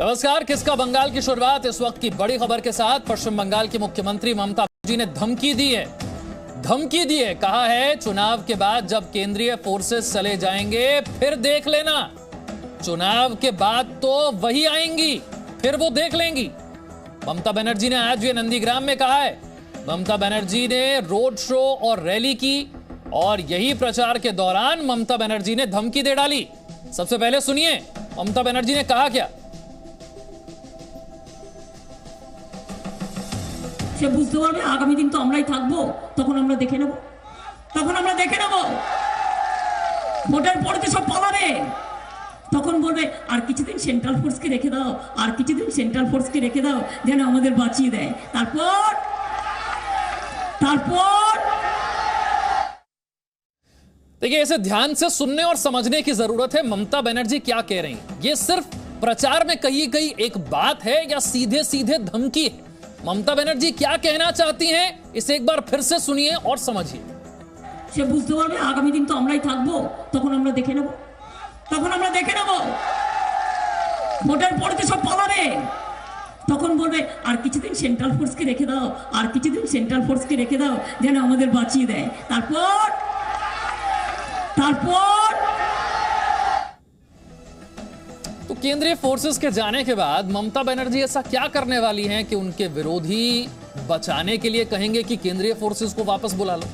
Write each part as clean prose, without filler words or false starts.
नमस्कार। किसका बंगाल की शुरुआत इस वक्त की बड़ी खबर के साथ। पश्चिम बंगाल की मुख्यमंत्री ममता बनर्जी ने धमकी दी है। कहा है चुनाव के बाद जब केंद्रीय फोर्सेस चले जाएंगे फिर देख लेना। चुनाव के बाद तो वही आएंगी, फिर वो देख लेंगी। ममता बनर्जी ने आज ये नंदीग्राम में कहा है। ममता बनर्जी ने रोड शो और रैली की और यही प्रचार के दौरान ममता बनर्जी ने धमकी दे डाली। सबसे पहले सुनिए ममता बनर्जी ने कहा क्या। সে বুঝতে পারবে আগামী দিন তো আমরাই থাকবো, তখন আমরা দেখে নেব। ভোটের পরে তো সব পালাবে, তখন বলবে আর কিছুদিন সেন্ট্রাল ফোর্সকে রেখে দাও, যেন আমাদের বাঁচিয়ে দেয়। তারপর देखिए, इसे ध्यान से सुनने और समझने की जरूरत है। ममता बनर्जी क्या कह रही हैं? ये सिर्फ प्रचार में कही गई एक बात है या सीधे सीधे धमकी है? ममता बनर्जी क्या कहना चाहती हैं, इसे एक बार फिर से सुनिए और समझिए। সে বুঝতে পারবে আগামী দিন তো আমরাই থাকবো, তখন আমরা দেখে নেব। ভোটের পরে তো সব পালাবে, তখন বলবে আর কিছুদিন সেন্ট্রাল ফোর্সকে রেখে দাও, যেন আমাদের বাঁচিয়ে দেয়। তারপর तो केंद्रीय फोर्सेस के जाने के बाद ममता बनर्जी ऐसा क्या करने वाली हैं कि उनके विरोधी बचाने के लिए कहेंगे कि केंद्रीय फोर्सेस को वापस बुला लो।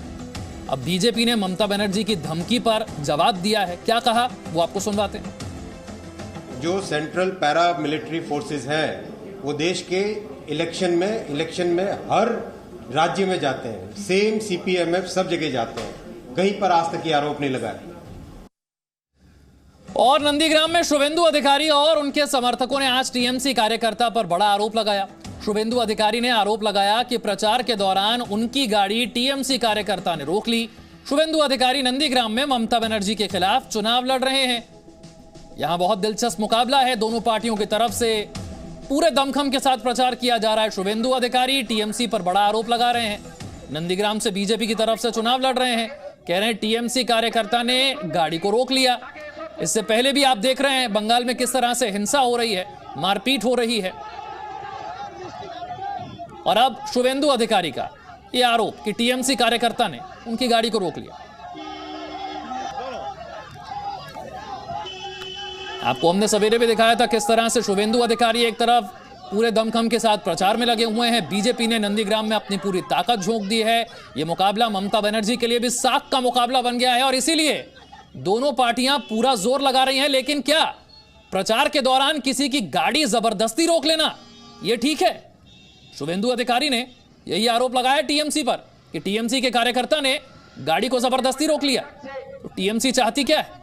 अब बीजेपी ने ममता बनर्जी की धमकी पर जवाब दिया है। क्या कहा वो आपको सुनवाते हैं। जो सेंट्रल पैरा मिलिट्री फोर्सेस है वो देश के इलेक्शन में हर राज्य में जाते हैं। सेम सीपीएमएफ सब जगह जाते हैं, कहीं पर आज तक ये आरोप नहीं लगा है। और नंदीग्राम में शुभेंदु अधिकारी और उनके समर्थकों ने आज टीएमसी कार्यकर्ता पर बड़ा आरोप लगाया। शुभेंदु अधिकारी ने आरोप लगाया कि प्रचार के दौरान उनकी गाड़ी टीएमसी कार्यकर्ता ने रोक ली। शुभेंदु अधिकारी नंदीग्राम में ममता बनर्जी के खिलाफ चुनाव लड़ रहे हैं। यहां बहुत दिलचस्प मुकाबला है। दोनों पार्टियों की तरफ से पूरे दमखम के साथ प्रचार किया जा रहा है। शुभेंदु अधिकारी टीएमसी पर बड़ा आरोप लगा रहे हैं। नंदीग्राम से बीजेपी की तरफ से चुनाव लड़ रहे हैं। कह रहे हैं टीएमसी कार्यकर्ता ने गाड़ी को रोक लिया। इससे पहले भी आप देख रहे हैं बंगाल में किस तरह से हिंसा हो रही है, मारपीट हो रही है। और अब शुभेंदु अधिकारी का यह आरोप कि टीएमसी कार्यकर्ता ने उनकी गाड़ी को रोक लिया। आपको हमने सवेरे भी दिखाया था किस तरह से शुभेंदु अधिकारी एक तरफ पूरे दमखम के साथ प्रचार में लगे हुए हैं। बीजेपी ने नंदीग्राम में अपनी पूरी ताकत झोंक दी है। यह मुकाबला ममता बनर्जी के लिए भी साख का मुकाबला बन गया है और इसीलिए दोनों पार्टियां पूरा जोर लगा रही हैं। लेकिन क्या प्रचार के दौरान किसी की गाड़ी जबरदस्ती रोक लेना यह ठीक है? शुभेंदु अधिकारी ने यही आरोप लगाया टीएमसी पर कि टीएमसी के कार्यकर्ता ने गाड़ी को जबरदस्ती रोक लिया। तो टीएमसी चाहती क्या है?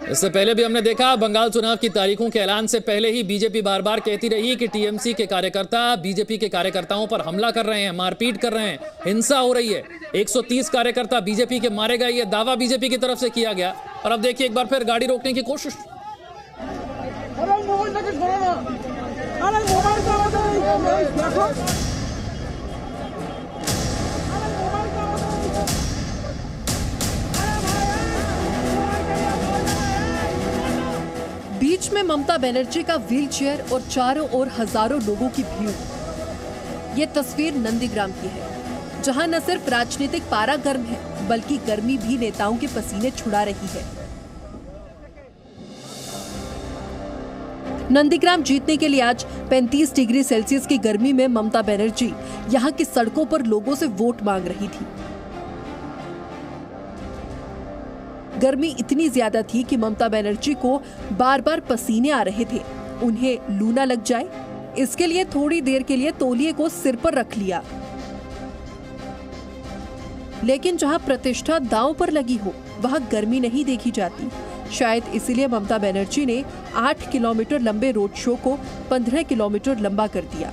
इससे पहले भी हमने देखा बंगाल चुनाव की तारीखों के ऐलान से पहले ही बीजेपी बार बार कहती रही कि टीएमसी के कार्यकर्ता बीजेपी के कार्यकर्ताओं पर हमला कर रहे हैं, मारपीट कर रहे हैं, हिंसा हो रही है। 130 कार्यकर्ता बीजेपी के मारे गए, ये दावा बीजेपी की तरफ से किया गया। और अब देखिए एक बार फिर गाड़ी रोकने की कोशिश। बीच में ममता बनर्जी का व्हीलचेयर और चारों ओर हजारों लोगों की भीड़। ये तस्वीर नंदीग्राम की है, जहां न सिर्फ राजनीतिक पारा गर्म है बल्कि गर्मी भी नेताओं के पसीने छुड़ा रही है। नंदीग्राम जीतने के लिए आज 35 डिग्री सेल्सियस की गर्मी में ममता बनर्जी यहां की सड़कों पर लोगों से वोट मांग रही थी। गर्मी इतनी ज्यादा थी कि ममता बनर्जी को बार बार पसीने आ रहे थे। उन्हें लू न लग जाए इसके लिए थोड़ी देर के लिए तौलिए को सिर पर रख लिया। लेकिन जहां प्रतिष्ठा दांव पर लगी हो वहां गर्मी नहीं देखी जाती। शायद इसीलिए ममता बनर्जी ने 8 किलोमीटर लंबे रोड शो को 15 किलोमीटर लंबा कर दिया।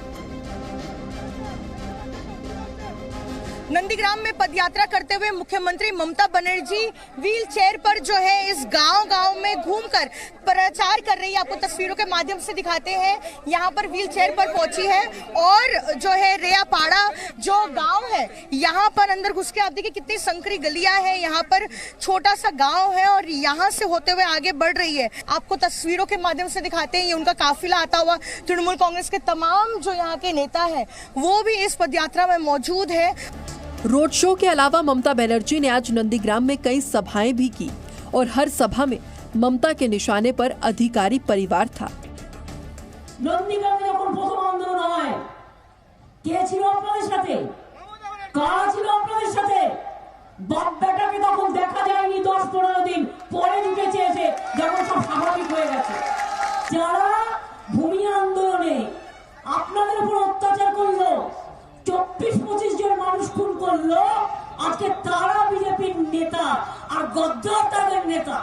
नंदीग्राम में पदयात्रा करते हुए मुख्यमंत्री ममता बनर्जी व्हील चेयर पर जो है इस गांव-गांव में घूमकर प्रचार कर रही है। आपको तस्वीरों के माध्यम से दिखाते हैं, यहाँ पर व्हील चेयर पर पहुंची है और जो है रेयापाड़ा जो गांव है, यहाँ पर अंदर घुस के आप देखिए कितनी संकरी गलियां हैं, यहाँ पर छोटा सा गांव है और यहाँ से होते हुए आगे बढ़ रही है। आपको तस्वीरों के माध्यम से दिखाते हैं, ये उनका काफिला आता हुआ। तृणमूल कांग्रेस के तमाम जो यहाँ के नेता है वो भी इस पदयात्रा में मौजूद है। रोड शो के अलावा ममता बनर्जी ने आज नंदीग्राम में कई सभाएं भी की और हर सभा में ममता के निशाने पर अधिकारी परिवार था। नंदीग्रामे যখন প্রথম আন্দোলন হয় কে ছিল আপনাদের সাথে, কারা ছিল আপনাদের সাথে? বাপ বেটাকে তখন দেখা যায়নি 10-15 দিন পরে ঢুকেছে এসে যখন সব স্বাভাবিক হয়ে গেছে। যারা ভূমি আন্দোলনে আপনাদের উপর অত্যাচার করলো, 24-25 জন মানুষ খুন করলো, আজকে তারা বিজেপির নেতা আর গদ্দার তাদের নেতা।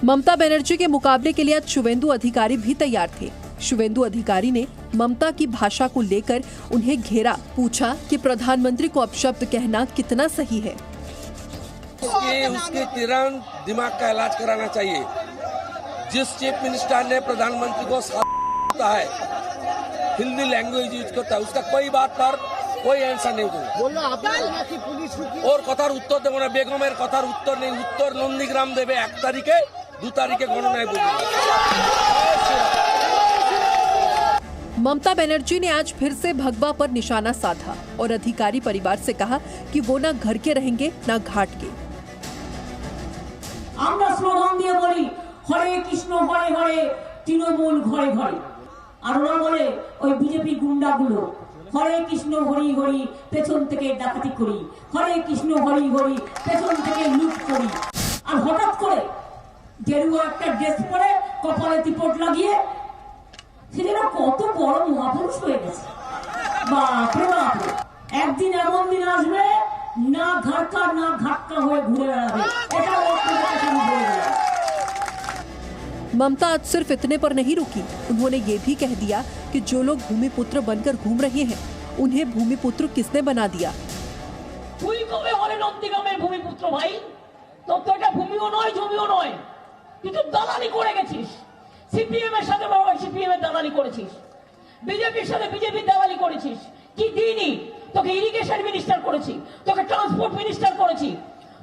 ममता बनर्जी के मुकाबले के लिए आज शुवेंदु अधिकारी भी तैयार थे। शुवेंदु अधिकारी ने ममता की भाषा को लेकर उन्हें घेरा, पूछा कि प्रधानमंत्री को अपशब्द कहना कितना सही है। उसके तुरंत दिमाग का इलाज कराना चाहिए। जिस चीफ मिनिस्टर ने प्रधानमंत्री को है हिंदी लैंग्वेज यूज करता है, उसका कोई बात पर कोई आंसर नहीं दूंगा और कथार उत्तर देव ना, बेगमेर कथार उत्तर नहीं, उत्तर नंदीग्राम देवे 1 तारीखे 2 तारीखे गणनाएं बोलेंगे। ममता बनर्जी ने आज फिर से भगवा पर निशाना साधा और अधिकारी परिवार से कहा कि वो ना घर के रहेंगे ना घाट के। আমরা স্লোগান দিয়ে বলি হরে কৃষ্ণ হরে হরে তৃণমূল ঘরে ঘরে, আর ওরা বলে ওই বিজেপি গুন্ডাগুলো হরে কৃষ্ণ হরি হরি পেছন থেকে ডাকাতি করি, হরে কৃষ্ণ হরি হরি পেছন থেকে লুট করি। আর হঠাৎ করে গেরুয়া একটা ড্রেস পরে কপালে টিপট লাগিয়ে সেটা কত বড় মহাপুরুষ হয়ে গেছে। বাপরে বাপ, একদিন এমন দিন আসবে না ঘাটকা না ঘাটকা হয়ে ঘুরে বেড়াবে। এটা ममता आज सिर्फ इतने पर नहीं रुकी, उन्होंने ये भी कह दिया कि जो लोग भूमिपुत्र बनकर घूम रहे हैं उन्हें भूमिपुत्र किसने बना दिया। তুই কবে হলে নন্দীগ্রামের ভূমিপুত্র ভাই? তোর তো এটা ভূমিও নয় জমিও নয়, তুই তো দালালি করে গেছিস। সিপিএম এর সাথে বাবা সিপিএম এর দালালি করেছিস, বিজেপির সাথে বিজেপির দালালি করেছিস। কি দিনই তোকে ইরিগেশন মিনিস্টার করেছি, তোকে ট্রান্সপোর্ট মিনিস্টার করেছি,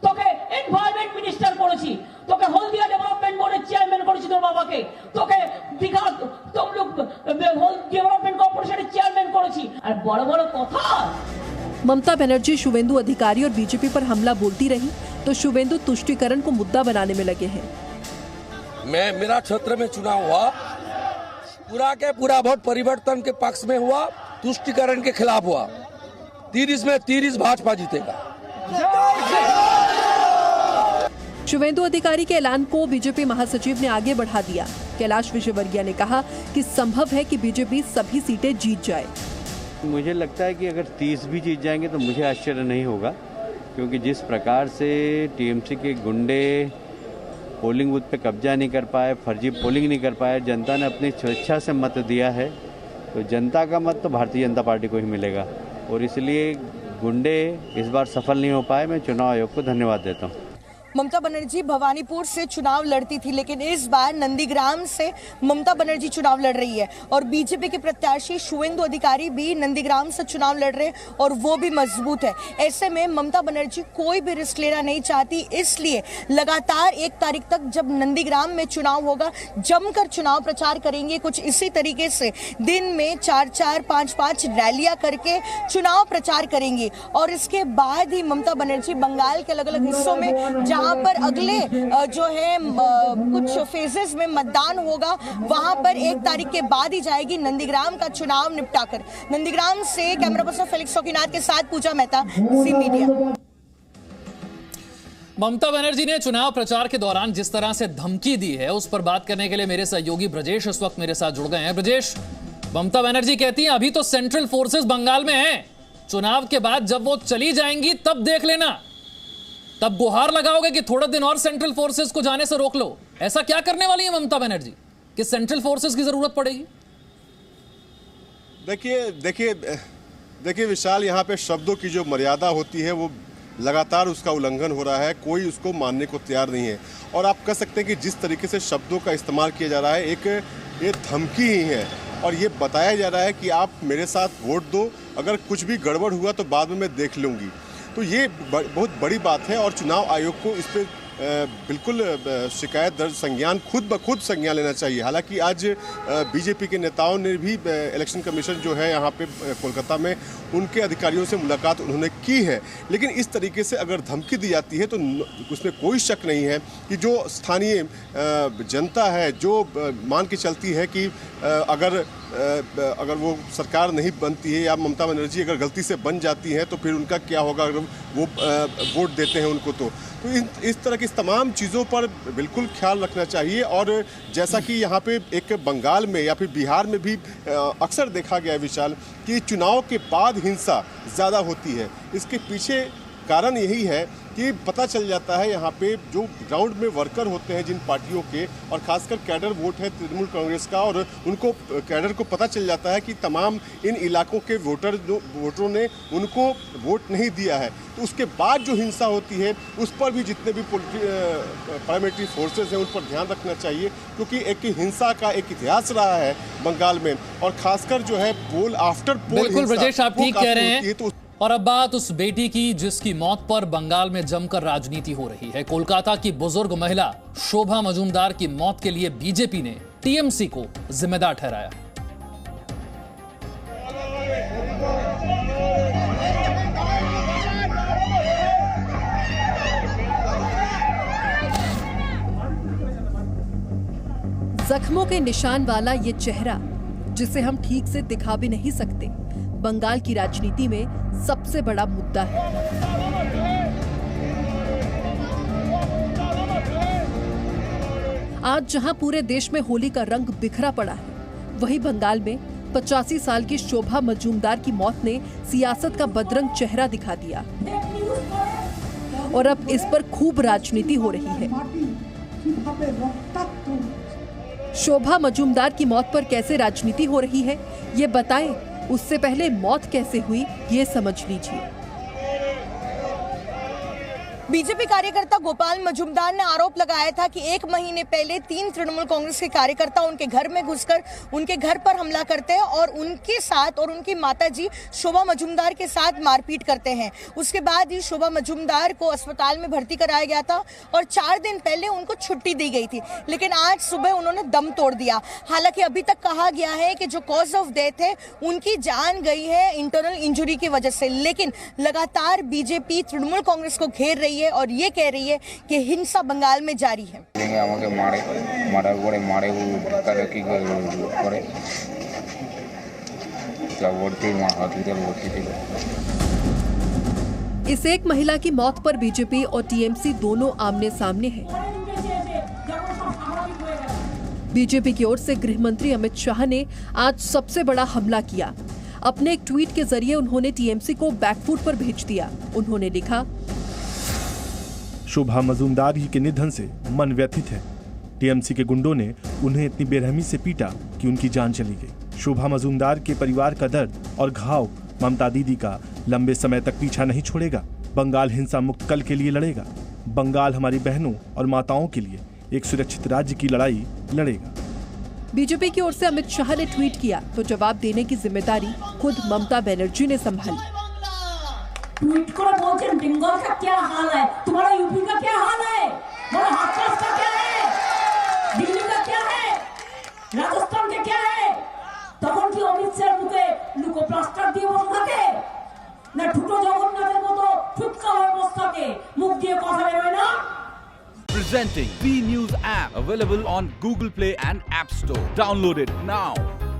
তোকে এনভায়রনমেন্ট মিনিস্টার করেছি, তোকে হলদিয়া ডেভেলপমেন্ট বোর্ডের চেয়ারম্যান করেছি তোর বাবাকে, তোকে দীঘা তমলুক ডেভেলপমেন্ট কর্পোরেশনের চেয়ারম্যান করেছি। আর বড় বড় কথা। ममता बनर्जी शुवेंदु अधिकारी और बीजेपी पर हमला बोलती रही तो शुवेंदु तुष्टीकरण को मुद्दा बनाने में लगे हैं। मेरा क्षेत्र में चुनाव हुआ, पूरा के पूरा वोट परिवर्तन के पक्ष में हुआ, तुष्टीकरण के खिलाफ हुआ। 30 में 30 भाजपा जीतेगा। शुवेंदु अधिकारी के ऐलान को बीजेपी महासचिव ने आगे बढ़ा दिया। कैलाश विजयवर्गीय ने कहा कि संभव है कि बीजेपी सभी सीटें जीत जाए। मुझे लगता है कि अगर 30 भी जीत जाएंगे तो मुझे आश्चर्य नहीं होगा, क्योंकि जिस प्रकार से टीएमसी के गुंडे पोलिंग बूथ पे कब्जा नहीं कर पाए, फर्जी पोलिंग नहीं कर पाए, जनता ने अपनी स्वेच्छा से मत दिया है, तो जनता का मत तो भारतीय जनता पार्टी को ही मिलेगा और इसलिए गुंडे इस बार सफल नहीं हो पाए। मैं चुनाव आयोग को धन्यवाद देता हूँ। ममता बनर्जी भवानीपुर से चुनाव लड़ती थी, लेकिन इस बार नंदीग्राम से ममता बनर्जी चुनाव लड़ रही है और बीजेपी के प्रत्याशी शुवेंदु अधिकारी भी नंदीग्राम से चुनाव लड़ रहे हैं और वो भी मजबूत है। ऐसे में ममता बनर्जी कोई भी रिस्क लेना नहीं चाहती, इसलिए लगातार 1 तारीख तक जब नंदीग्राम में चुनाव होगा जमकर चुनाव प्रचार करेंगे। कुछ इसी तरीके से दिन में 4-4, 5-5 रैलियां करके चुनाव प्रचार करेंगी और इसके बाद ही ममता बनर्जी बंगाल के अलग अलग हिस्सों में जहां पर अगले जो है कुछ फेजेस में मतदान होगा वहां पर 1 तारीख के बाद ही जाएगी नंदीग्राम का चुनाव निपटाकर। नंदीग्राम से कैमरा पर्सन फेलिक्स शौकीनाथ के साथ पूजा मेहता, सी मीडिया। ममता बनर्जी ने चुनाव प्रचार के दौरान जिस तरह से धमकी दी है उस पर बात करने के लिए मेरे सहयोगी ब्रजेश इस वक्त मेरे साथ जुड़ गए हैं। ब्रजेश, ममता बनर्जी कहती हैं अभी तो सेंट्रल फोर्सेस बंगाल में हैं, चुनाव के बाद जब वो चली जाएंगी तब देख लेना, तब गुहार लगाओगे कि थोड़ा दिन और सेंट्रल फोर्सेस को जाने से रोक लो। ऐसा क्या करने वाली है ममता बनर्जी कि सेंट्रल फोर्सेस की जरूरत पड़ेगी? देखिए देखिए विशाल, यहाँ पे शब्दों की जो मर्यादा होती है वो लगातार उसका उल्लंघन हो रहा है, कोई उसको मानने को तैयार नहीं है। और आप कह सकते हैं कि जिस तरीके से शब्दों का इस्तेमाल किया जा रहा है, ये धमकी ही है और ये बताया जा रहा है कि आप मेरे साथ वोट दो, अगर कुछ भी गड़बड़ हुआ तो बाद में मैं देख लूँगी। तो ये बहुत बड़ी बात है और चुनाव आयोग को इस पर बिल्कुल शिकायत दर्ज संज्ञान खुद ब खुद संज्ञान लेना चाहिए। हालांकि आज बीजेपी के नेताओं ने भी इलेक्शन कमीशन जो है यहाँ पे कोलकाता में, उनके अधिकारियों से मुलाकात उन्होंने की है, लेकिन इस तरीके से अगर धमकी दी जाती है तो उसमें कोई शक नहीं है कि जो स्थानीय जनता है, जो मान के चलती है कि अगर वो सरकार नहीं बनती है या ममता बनर्जी अगर गलती से बन जाती हैं तो फिर उनका क्या होगा अगर वो वोट देते हैं उनको। तो इस तरह की तमाम चीज़ों पर बिल्कुल ख्याल रखना चाहिए। और जैसा कि यहाँ पे एक बंगाल में या फिर बिहार में भी अक्सर देखा गया है विशाल, कि चुनाव के बाद हिंसा ज़्यादा होती है। इसके पीछे कारण यही है कि पता चल जाता है यहाँ पे जो ग्राउंड में वर्कर होते हैं जिन पार्टियों के, और खासकर कैडर वोट है तृणमूल कांग्रेस का, और उनको कैडर को पता चल जाता है कि तमाम इन इलाकों के वोटरों ने उनको वोट नहीं दिया है। तो उसके बाद जो हिंसा होती है उस पर भी जितने भी पैरामिलिट्री फोर्सेस हैं उन पर ध्यान रखना चाहिए, क्योंकि एक हिंसा का एक इतिहास रहा है बंगाल में, और खासकर जो है पोल आफ्टर पोल। बिल्कुल ब्रजेश, आप ठीक कह रहे हैं। और अब बात उस बेटी की जिसकी मौत पर बंगाल में जमकर राजनीति हो रही है। कोलकाता की बुजुर्ग महिला शोभा मजूमदार की मौत के लिए बीजेपी ने टीएमसी को जिम्मेदार ठहराया। जख्मों के निशान वाला ये चेहरा, जिसे हम ठीक से दिखा भी नहीं सकते, बंगाल की राजनीति में सबसे बड़ा मुद्दा है। आज जहां पूरे देश में होली का रंग बिखरा पड़ा है, वहीं बंगाल में 85 साल की शोभा मजूमदार की मौत ने सियासत का बदरंग चेहरा दिखा दिया और अब इस पर खूब राजनीति हो रही है। शोभा मजूमदार की मौत पर कैसे राजनीति हो रही है, ये बताएं। उससे पहले मौत कैसे हुई, ये समझ लीजिए। बीजेपी कार्यकर्ता गोपाल मजूमदार ने आरोप लगाया था कि 1 महीने पहले 3 तृणमूल कांग्रेस के कार्यकर्ता उनके घर में घुसकर उनके घर पर हमला करते हैं और उनके साथ और उनकी माताजी शोभा मजूमदार के साथ मारपीट करते हैं। उसके बाद ही शोभा मजूमदार को अस्पताल में भर्ती कराया गया था और 4 दिन पहले उनको छुट्टी दी गई थी, लेकिन आज सुबह उन्होंने दम तोड़ दिया। हालांकि अभी तक कहा गया है कि जो कॉज ऑफ डेथ है उनकी जान गई है इंटरनल इंजरी की वजह से, लेकिन लगातार बीजेपी तृणमूल कांग्रेस को घेर रही है और ये कह रही है कि हिंसा बंगाल में जारी है। इस एक महिला की मौत पर बीजेपी और टीएमसी दोनों आमने सामने हैं। बीजेपी की ओर से गृह मंत्री अमित शाह ने आज सबसे बड़ा हमला किया। अपने एक ट्वीट के जरिए उन्होंने टीएमसी को बैकफुट पर भेज दिया। उन्होंने लिखा, शोभा मजूमदार जी के निधन से मन व्यथित है। टीएमसी के गुंडों ने उन्हें इतनी बेरहमी से पीटा कि उनकी जान चली गई। शोभा मजूमदार के परिवार का दर्द और घाव ममता दीदी का लंबे समय तक पीछा नहीं छोड़ेगा। बंगाल हिंसा मुक्त कल के लिए लड़ेगा। बंगाल हमारी बहनों और माताओं के लिए एक सुरक्षित राज्य की लड़ाई लड़ेगा। बीजेपी की ओर से अमित शाह ने ट्वीट किया तो जवाब देने की जिम्मेदारी खुद ममता बनर्जी ने संभाली। ट्वीट कर बोलते हैं बंगाल का क्या हाल है, तुम्हारा यूपी का क्या हाल है, तुम्हारा हाथरस का क्या है, दिल्ली का क्या है, राजस्थान का क्या है। তখন কি অমিত শাহর মুখে লুকো প্লাস্টার দিয়ে বসে থাকে না ঠুটো জগন্নাথের মতো ফুটকা হয়ে বসে থাকে, মুখ দিয়ে কথা বেরোয় না। Presenting B News app, available on Google Play and App Store. Download it now.